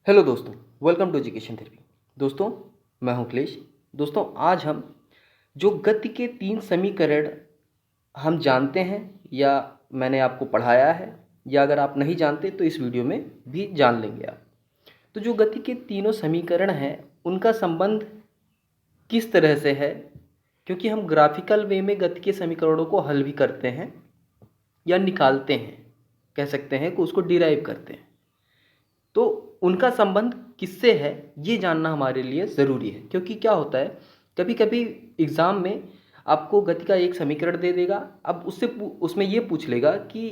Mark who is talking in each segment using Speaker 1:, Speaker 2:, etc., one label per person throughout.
Speaker 1: Hello दोस्तों, welcome to education therapy. दोस्तों, मैं हूं अखिलेश। दोस्तों, आज हम जो गति के 3 समीकरण हम जानते हैं या मैंने आपको पढ़ाया है, या अगर आप नहीं जानते तो इस वीडियो में भी जान लेंगे आप। तो जो गति के तीनों समीकरण हैं उनका संबंध किस तरह से है, क्योंकि हम ग्राफिकल वे में गति के समीकरणों को हल भी करते हैं या निकालते हैं, कह सकते हैं कि उसको डिराइव करते हैं। तो उनका संबंध किससे है ये जानना हमारे लिए ज़रूरी है, क्योंकि क्या होता है, कभी कभी एग्ज़ाम में आपको गति का एक समीकरण दे देगा। अब उसमें ये पूछ लेगा कि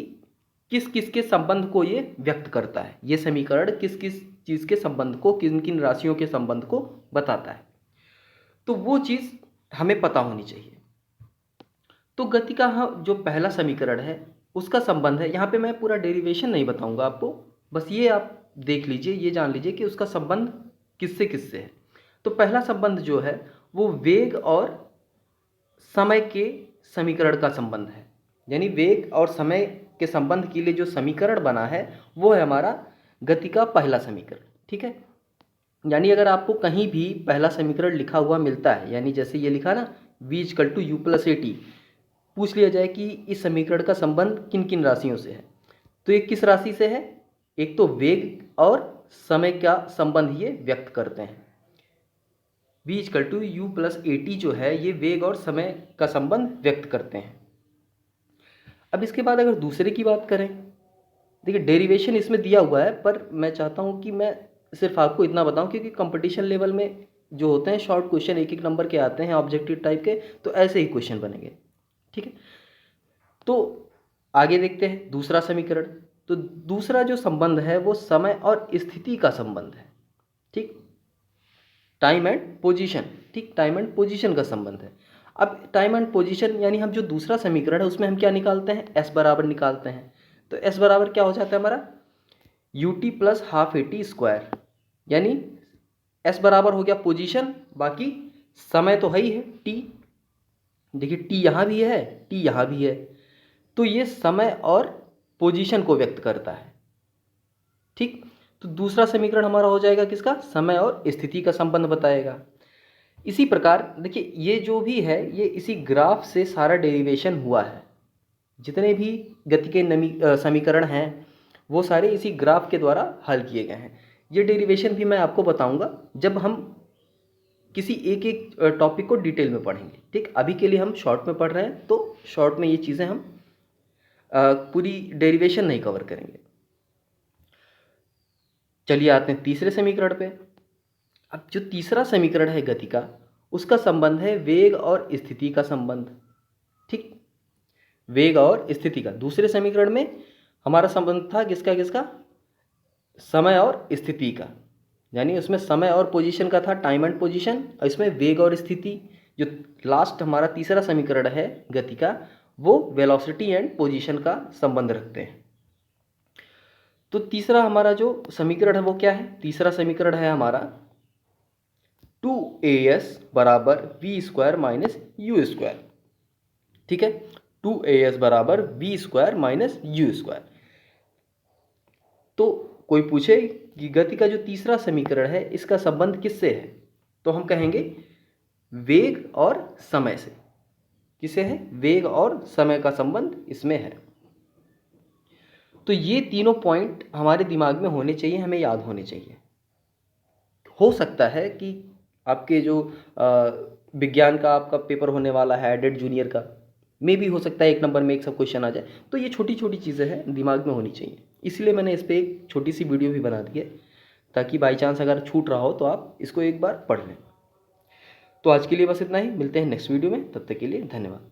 Speaker 1: किस किस के संबंध को ये व्यक्त करता है, ये समीकरण किस किस चीज़ के संबंध को, किन किन राशियों के संबंध को बताता है। तो वो चीज़ हमें पता होनी चाहिए। तो गति का जो पहला समीकरण है उसका संबंध है, यहाँ पे मैं पूरा डेरिवेशन नहीं बताऊंगा आपको, बस ये आप देख लीजिए, ये जान लीजिए कि उसका संबंध किससे किससे है। तो पहला संबंध जो है वो वेग और समय के समीकरण का संबंध है। यानी वेग और समय के संबंध के लिए जो समीकरण बना है वो है हमारा गति का पहला समीकरण। ठीक है, यानी अगर आपको कहीं भी पहला समीकरण लिखा हुआ मिलता है, यानी जैसे ये लिखा ना v=u+at, पूछ लिया जाए कि इस समीकरण का संबंध किन किन राशियों से है, तो ये किस राशि से है? एक तो वेग और समय का संबंध ये व्यक्त करते हैं। v=u+at जो है ये वेग और समय का संबंध व्यक्त करते हैं। अब इसके बाद अगर दूसरे की बात करें, देखिए डेरिवेशन इसमें दिया हुआ है, पर मैं चाहता हूँ कि मैं सिर्फ आपको इतना बताऊँ, क्योंकि कंपटीशन लेवल में जो होते हैं शॉर्ट क्वेश्चन एक एक नंबर के आते हैं, ऑब्जेक्टिव टाइप के, तो ऐसे ही क्वेश्चन बनेंगे। ठीक है, तो आगे देखते हैं दूसरा समीकरण। तो दूसरा जो संबंध है वो समय और स्थिति का संबंध है। ठीक, टाइम एंड पोजीशन। ठीक, टाइम एंड पोजीशन का संबंध है। अब टाइम एंड पोजीशन यानी हम जो दूसरा समीकरण है उसमें हम क्या निकालते हैं? एस बराबर निकालते हैं। तो एस बराबर क्या हो जाता है हमारा? ut plus half AT²। यानी एस बराबर हो गया पोजीशन, बाकी समय तो है ही है टी। देखिए टी यहाँ भी है, टी यहाँ भी है, तो ये समय और पोजीशन को व्यक्त करता है। ठीक, तो दूसरा समीकरण हमारा हो जाएगा किसका? समय और स्थिति का संबंध बताएगा। इसी प्रकार देखिए ये जो भी है ये इसी ग्राफ से सारा डेरिवेशन हुआ है। जितने भी गति के समीकरण हैं वो सारे इसी ग्राफ के द्वारा हल किए गए हैं। ये डेरिवेशन भी मैं आपको बताऊंगा जब हम किसी एक एक टॉपिक को डिटेल में पढ़ेंगे। ठीक, अभी के लिए हम शॉर्ट में पढ़ रहे हैं, तो शॉर्ट में ये चीज़ें हम पूरी डेरिवेशन नहीं कवर करेंगे। चलिए आते हैं तीसरे समीकरण पे। अब जो तीसरा समीकरण है गति का, उसका संबंध है वेग और स्थिति का संबंध। ठीक, वेग और स्थिति का। दूसरे समीकरण में हमारा संबंध था किसका किसका? समय और स्थिति का, यानी उसमें समय और पोजीशन का था, टाइम एंड पोजीशन, और इसमें वेग और स्थिति। जो लास्ट हमारा तीसरा समीकरण है गति का, वो वेलोसिटी एंड पोजीशन का संबंध रखते हैं। तो तीसरा हमारा जो समीकरण है वो क्या है? तीसरा समीकरण है हमारा 2as बराबर v² - u²। ठीक है, 2as बराबर v² - u²। तो कोई पूछे कि गति का जो तीसरा समीकरण है इसका संबंध किससे है, तो हम कहेंगे वेग और समय से। किसे है? वेग और समय का संबंध इसमें है। तो ये तीनों पॉइंट हमारे दिमाग में होने चाहिए, हमें याद होने चाहिए। हो सकता है कि आपके जो विज्ञान का आपका पेपर होने वाला है, एडेड जूनियर का, मे भी हो सकता है एक नंबर में एक सब क्वेश्चन आ जाए। तो ये छोटी छोटी चीज़ें हैं, दिमाग में होनी चाहिए, इसलिए मैंने इस पर एक छोटी सी वीडियो भी बना दी है, ताकि बाई चांस अगर छूट रहा हो तो आप इसको एक बार पढ़ लें। तो आज के लिए बस इतना ही, मिलते हैं नेक्स्ट वीडियो में, तब तक के लिए धन्यवाद।